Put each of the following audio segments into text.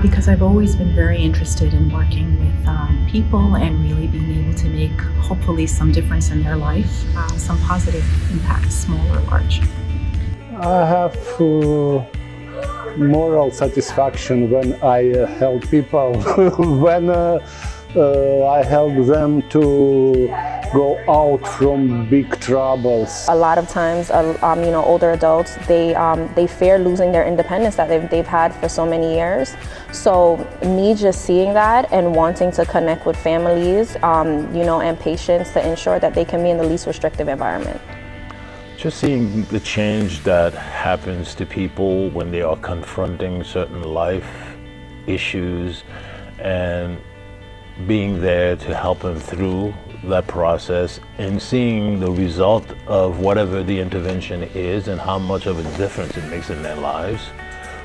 Because I've always been very interested in working with people and really being able to make hopefully some difference in their life, some positive impact, small or large. I have moral satisfaction when I help people, when I help them to go out from big troubles. A lot of times, older adults, they fear losing their independence that they've had for so many years. So me just seeing that and wanting to connect with families, and patients to ensure that they can be in the least restrictive environment. Just seeing the change that happens to people when they are confronting certain life issues and being there to help them through that process and seeing the result of whatever the intervention is and how much of a difference it makes in their lives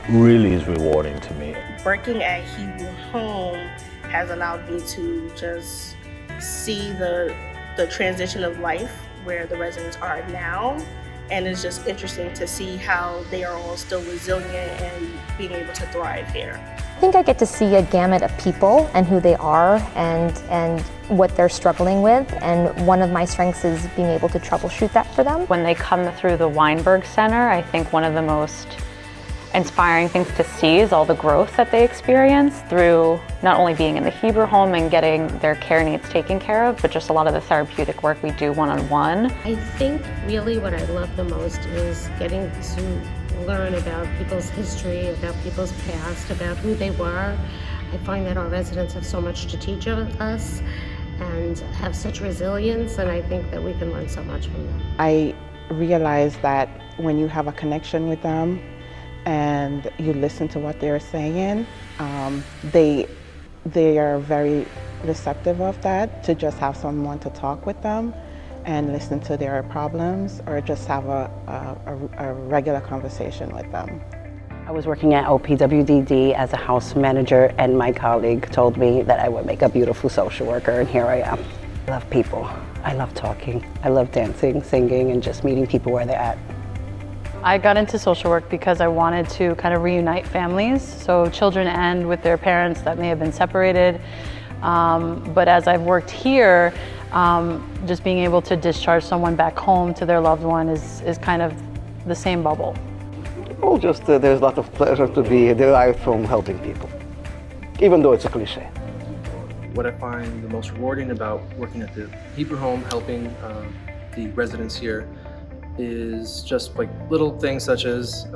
really is rewarding to me. Working at Hebrew Home has allowed me to just see the transition of life where the residents are now, and it's just interesting to see how they are all still resilient and being able to thrive here. I think I get to see a gamut of people and who they are and what they're struggling with, and one of my strengths is being able to troubleshoot that for them. When they come through the Weinberg Center, I think one of the most inspiring things to see is all the growth that they experience through not only being in the Hebrew Home and getting their care needs taken care of, but just a lot of the therapeutic work we do one-on-one. I think really what I love the most is getting to learn about people's history, about people's past, about who they were. I find that our residents have so much to teach us and have such resilience, and I think that we can learn so much from them. I realize that when you have a connection with them and you listen to what they're saying, they are very receptive of that, to just have someone to talk with them and listen to their problems, or just have a regular conversation with them. I was working at OPWDD as a house manager, and my colleague told me that I would make a beautiful social worker, and here I am. I love people. I love talking. I love dancing, singing, and just meeting people where they're at. I got into social work because I wanted to kind of reunite families, so children end with their parents that may have been separated. But as I've worked here, just being able to discharge someone back home to their loved one is kind of the same bubble. Oh, just there's a lot of pleasure to be derived from helping people, even though it's a cliche. What I find the most rewarding about working at the Hebrew Home, helping the residents here, is just like little things such as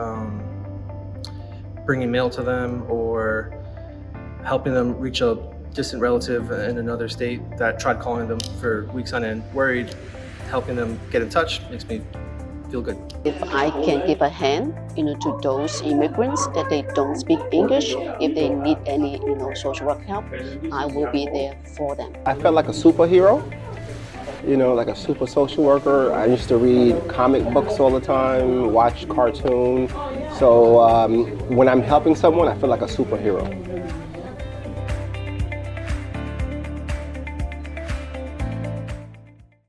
bringing mail to them, or helping them reach a distant relative in another state that tried calling them for weeks on end, worried. Helping them get in touch makes me feel good. If I can give a hand, to those immigrants that they don't speak English, if they need any, social work help, I will be there for them. I felt like a superhero. Like a super social worker. I used to read comic books all the time, watch cartoons. So when I'm helping someone, I feel like a superhero.